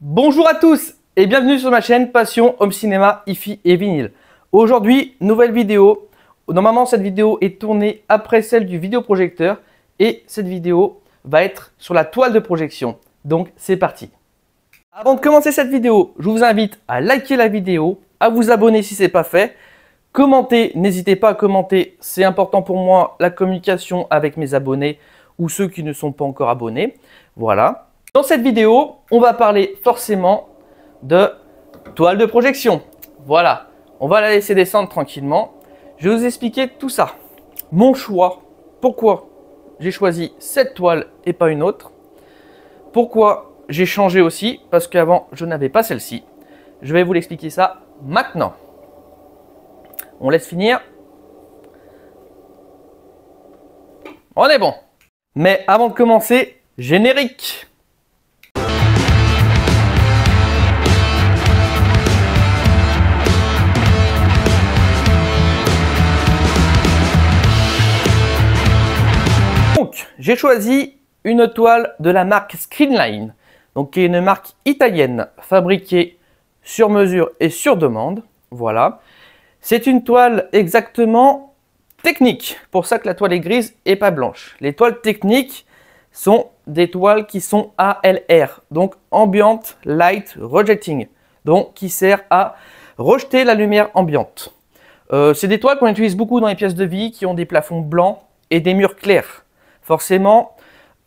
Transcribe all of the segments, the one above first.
Bonjour à tous et bienvenue sur ma chaîne Passion Home Cinéma, Hi-Fi et Vinyle. Aujourd'hui, nouvelle vidéo. Normalement, cette vidéo est tournée après celle du vidéoprojecteur et cette vidéo va être sur la toile de projection. Donc, c'est parti. Avant de commencer cette vidéo, je vous invite à liker la vidéo, à vous abonner si ce n'est pas fait. Commentez, n'hésitez pas à commenter, c'est important pour moi, la communication avec mes abonnés ou ceux qui ne sont pas encore abonnés. Voilà. Dans cette vidéo, on va parler forcément de toile de projection. Voilà, on va la laisser descendre tranquillement. Je vais vous expliquer tout ça. Mon choix, pourquoi j'ai choisi cette toile et pas une autre. Pourquoi j'ai changé aussi, parce qu'avant je n'avais pas celle-ci. Je vais vous l'expliquer ça maintenant. On laisse finir. On est bon. Mais avant de commencer, générique. Donc, j'ai choisi une toile de la marque Screenline, donc qui est une marque italienne fabriquée sur mesure et sur demande. Voilà. C'est une toile exactement technique, pour ça que la toile est grise et pas blanche. Les toiles techniques sont des toiles qui sont ALR, donc Ambient Light Rejecting, donc qui sert à rejeter la lumière ambiante. C'est des toiles qu'on utilise beaucoup dans les pièces de vie qui ont des plafonds blancs et des murs clairs. Forcément,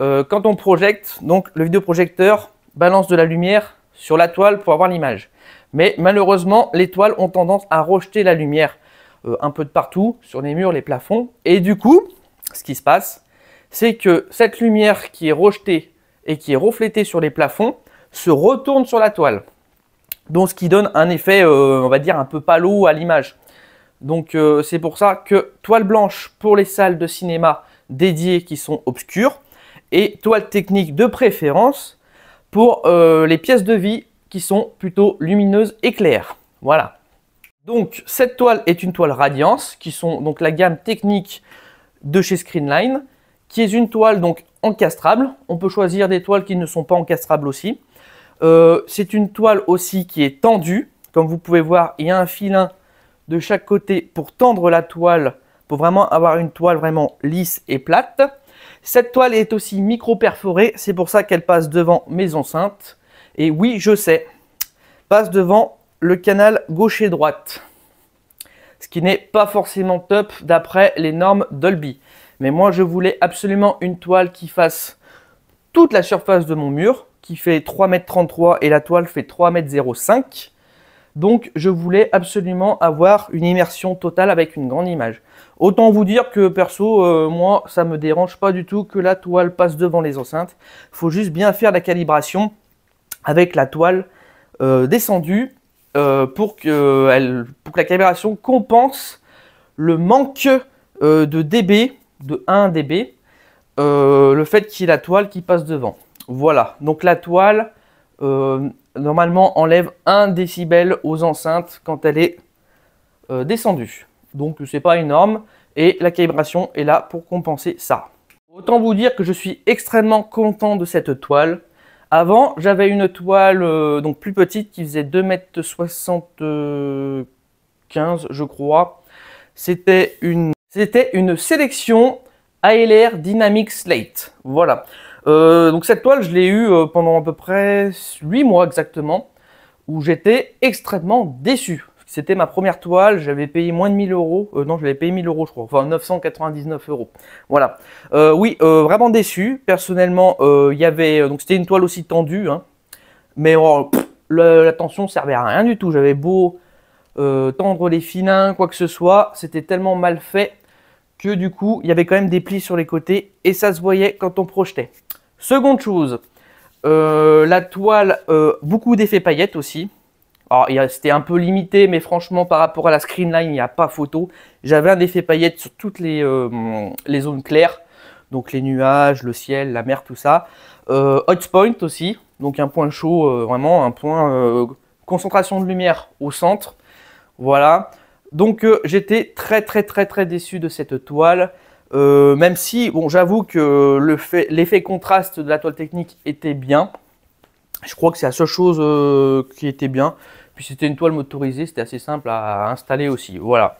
quand on projette, donc le vidéoprojecteur balance de la lumière sur la toile pour avoir l'image. Mais malheureusement, les toiles ont tendance à rejeter la lumière un peu de partout, sur les murs, les plafonds. Et du coup, ce qui se passe, c'est que cette lumière qui est rejetée et qui est reflétée sur les plafonds se retourne sur la toile. Donc, ce qui donne un effet, on va dire, un peu palo à l'image. Donc, c'est pour ça que toile blanche pour les salles de cinéma dédiées qui sont obscures et toile technique de préférence pour les pièces de vie qui sont plutôt lumineuses et claires. Voilà. Donc, cette toile est une toile Radiance, qui sont donc la gamme technique de chez Screenline, qui est une toile donc encastrable. On peut choisir des toiles qui ne sont pas encastrables aussi. C'est une toile aussi qui est tendue. Comme vous pouvez voir, il y a un filin de chaque côté pour tendre la toile, pour vraiment avoir une toile vraiment lisse et plate. Cette toile est aussi micro-perforée, c'est pour ça qu'elle passe devant mes enceintes. Et oui, je sais, passe devant le canal gauche et droite. Ce qui n'est pas forcément top d'après les normes Dolby. Mais moi, je voulais absolument une toile qui fasse toute la surface de mon mur, qui fait 3,33 m et la toile fait 3,05 m. Donc, je voulais absolument avoir une immersion totale avec une grande image. Autant vous dire que perso, moi, ça ne me dérange pas du tout que la toile passe devant les enceintes. Il faut juste bien faire la calibration avec la toile descendue pour que la calibration compense le manque de dB, de 1 dB, le fait qu'il y ait la toile qui passe devant. Voilà, donc la toile normalement enlève 1 décibel aux enceintes quand elle est descendue. Donc c'est pas énorme et la calibration est là pour compenser ça. Autant vous dire que je suis extrêmement content de cette toile. Avant, j'avais une toile donc plus petite qui faisait 2,75 m, je crois. C'était une sélection ALR Dynamic Slate. Voilà. Donc cette toile, je l'ai eue pendant à peu près 8 mois exactement, où j'étais extrêmement déçu. C'était ma première toile, j'avais payé moins de 1000 euros. Non, j'avais payé 1000 euros, je crois. Enfin, 999 euros. Voilà. Oui, vraiment déçu. Personnellement, il y avait. Donc, c'était une toile aussi tendue. Hein, mais la tension servait à rien du tout. J'avais beau tendre les filins, quoi que ce soit. C'était tellement mal fait que du coup, il y avait quand même des plis sur les côtés. Et ça se voyait quand on projetait. Seconde chose, la toile, beaucoup d'effets paillettes aussi. Alors, c'était un peu limité, mais franchement, par rapport à la Screenline, il n'y a pas photo. J'avais un effet paillettes sur toutes les zones claires, donc les nuages, le ciel, la mer, tout ça. Hot point aussi, donc un point chaud, vraiment un point concentration de lumière au centre. Voilà. Donc, j'étais très déçu de cette toile. Même si, bon, j'avoue que l'effet contraste de la toile technique était bien. Je crois que c'est la seule chose qui était bien. Puis c'était une toile motorisée, c'était assez simple à installer aussi. Voilà.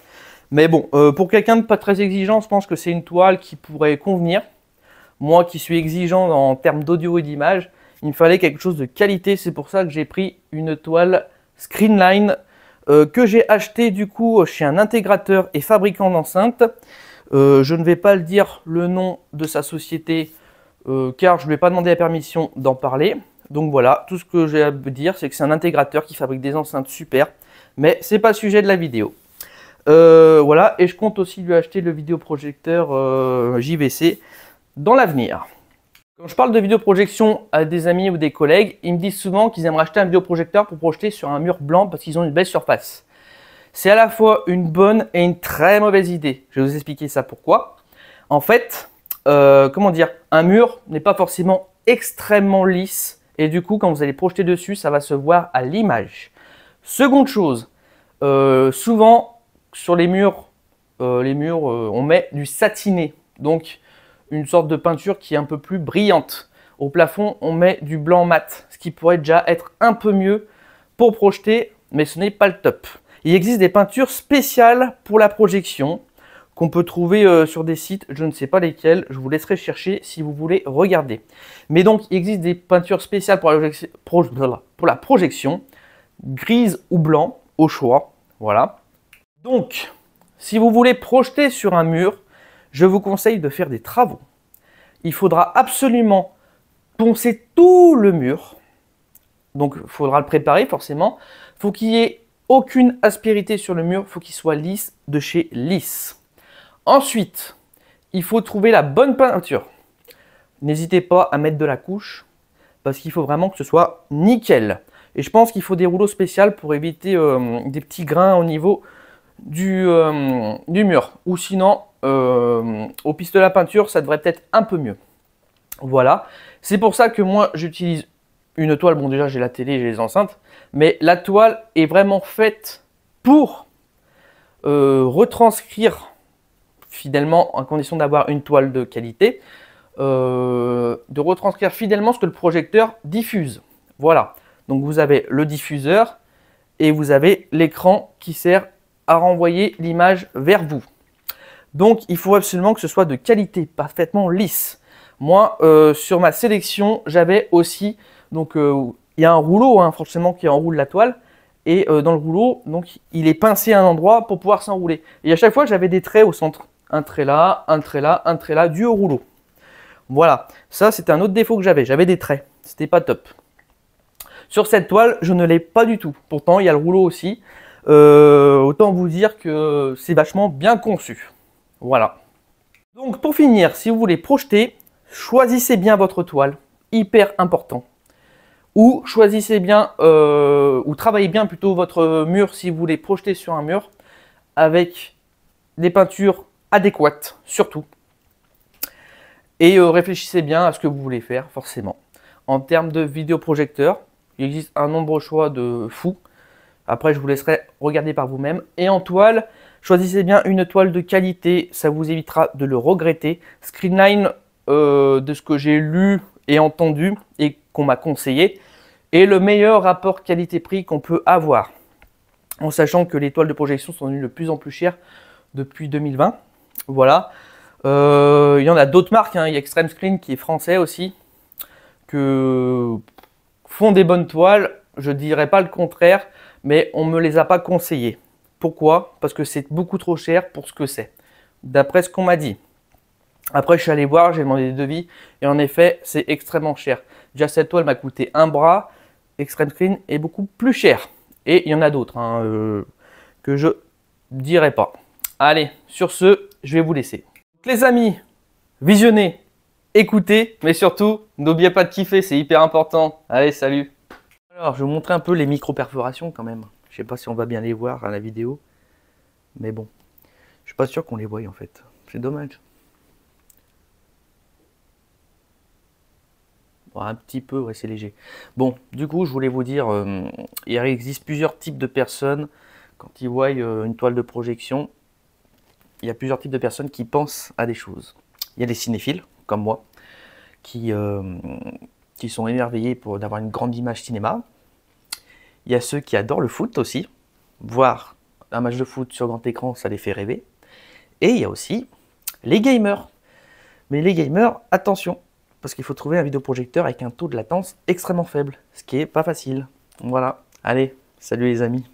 Mais bon, pour quelqu'un de pas très exigeant, je pense que c'est une toile qui pourrait convenir. Moi qui suis exigeant en termes d'audio et d'image, il me fallait quelque chose de qualité. C'est pour ça que j'ai pris une toile Screenline que j'ai acheté du coup chez un intégrateur et fabricant d'enceintes. Je ne vais pas le dire le nom de sa société car je ne lui ai pas demandé la permission d'en parler. Donc voilà, tout ce que j'ai à vous dire, c'est que c'est un intégrateur qui fabrique des enceintes super, mais c'est pas le sujet de la vidéo. Voilà, et je compte aussi lui acheter le vidéoprojecteur JVC dans l'avenir. Quand je parle de vidéoprojection à des amis ou des collègues, ils me disent souvent qu'ils aimeraient acheter un vidéoprojecteur pour projeter sur un mur blanc parce qu'ils ont une belle surface. C'est à la fois une bonne et une très mauvaise idée. Je vais vous expliquer ça pourquoi. En fait, comment dire, un mur n'est pas forcément extrêmement lisse et du coup, quand vous allez projeter dessus, ça va se voir à l'image. Seconde chose, souvent sur les murs, on met du satiné, donc une sorte de peinture qui est un peu plus brillante. Au plafond, on met du blanc mat, ce qui pourrait déjà être un peu mieux pour projeter, mais ce n'est pas le top. Il existe des peintures spéciales pour la projection qu'on peut trouver sur des sites, je ne sais pas lesquels, je vous laisserai chercher si vous voulez regarder. Mais donc, il existe des peintures spéciales pour la projection, grise ou blanc, au choix, voilà. Donc, si vous voulez projeter sur un mur, je vous conseille de faire des travaux. Il faudra absolument poncer tout le mur, donc il faudra le préparer forcément. Il faut qu'il n'y ait aucune aspérité sur le mur, il faut qu'il soit lisse de chez lisse. Ensuite, il faut trouver la bonne peinture. N'hésitez pas à mettre de la couche parce qu'il faut vraiment que ce soit nickel. Et je pense qu'il faut des rouleaux spéciaux pour éviter des petits grains au niveau du mur. Ou sinon, au pistolet à peinture, ça devrait peut-être un peu mieux. Voilà. C'est pour ça que moi, j'utilise une toile. Bon, déjà, j'ai la télé, j'ai les enceintes. Mais la toile est vraiment faite pour retranscrire fidèlement, en condition d'avoir une toile de qualité, de retranscrire fidèlement ce que le projecteur diffuse. Voilà. Donc vous avez le diffuseur et vous avez l'écran qui sert à renvoyer l'image vers vous. Donc il faut absolument que ce soit de qualité, parfaitement lisse. Moi, sur ma sélection, j'avais aussi, donc il y a un rouleau hein, forcément qui enroule la toile. Et dans le rouleau, donc, il est pincé à un endroit pour pouvoir s'enrouler. Et à chaque fois, j'avais des traits au centre. Un trait là, un trait là, un trait là, dû au rouleau. Voilà, ça c'était un autre défaut que j'avais. J'avais des traits, c'était pas top. Sur cette toile, je ne l'ai pas du tout. Pourtant, il y a le rouleau aussi. Autant vous dire que c'est vachement bien conçu. Voilà. Donc pour finir, si vous voulez projeter, choisissez bien votre toile. Hyper important. Ou choisissez bien, ou travaillez bien plutôt votre mur si vous voulez projeter sur un mur avec des peintures adéquates, surtout. Et réfléchissez bien à ce que vous voulez faire, forcément. En termes de vidéoprojecteur, il existe un nombre de choix de fou. Après, je vous laisserai regarder par vous-même. Et en toile, choisissez bien une toile de qualité, ça vous évitera de le regretter. Screenline, de ce que j'ai lu et entendu et qu'on m'a conseillé, est le meilleur rapport qualité-prix qu'on peut avoir. En sachant que les toiles de projection sont devenues de plus en plus chères depuis 2020. Voilà. Il y en a d'autres marques, hein. Il y a Extreme Screen qui est français aussi, que font des bonnes toiles. Je ne dirais pas le contraire, mais on ne me les a pas conseillées. Pourquoi? Parce que c'est beaucoup trop cher pour ce que c'est, d'après ce qu'on m'a dit. Après, je suis allé voir, j'ai demandé des devis, et en effet, c'est extrêmement cher. Déjà, cette toile m'a coûté un bras. Extreme Screen est beaucoup plus cher. Et il y en a d'autres hein, que je ne dirai pas. Allez, sur ce, je vais vous laisser. Les amis, visionnez, écoutez, mais surtout, n'oubliez pas de kiffer, c'est hyper important. Allez, salut. Alors, je vais vous montrer un peu les micro-perforations quand même. Je sais pas si on va bien les voir à la vidéo, mais bon, je suis pas sûr qu'on les voie en fait. C'est dommage. Bon, un petit peu, ouais, c'est léger. Bon, du coup, je voulais vous dire, il existe plusieurs types de personnes quand ils voient une toile de projection. Il y a plusieurs types de personnes qui pensent à des choses. Il y a des cinéphiles, comme moi, qui qui sont émerveillés d'avoir une grande image cinéma. Il y a ceux qui adorent le foot aussi. Voir un match de foot sur grand écran, ça les fait rêver. Et il y a aussi les gamers. Mais les gamers, attention, parce qu'il faut trouver un vidéoprojecteur avec un taux de latence extrêmement faible, ce qui est pas facile. Voilà, allez, salut les amis.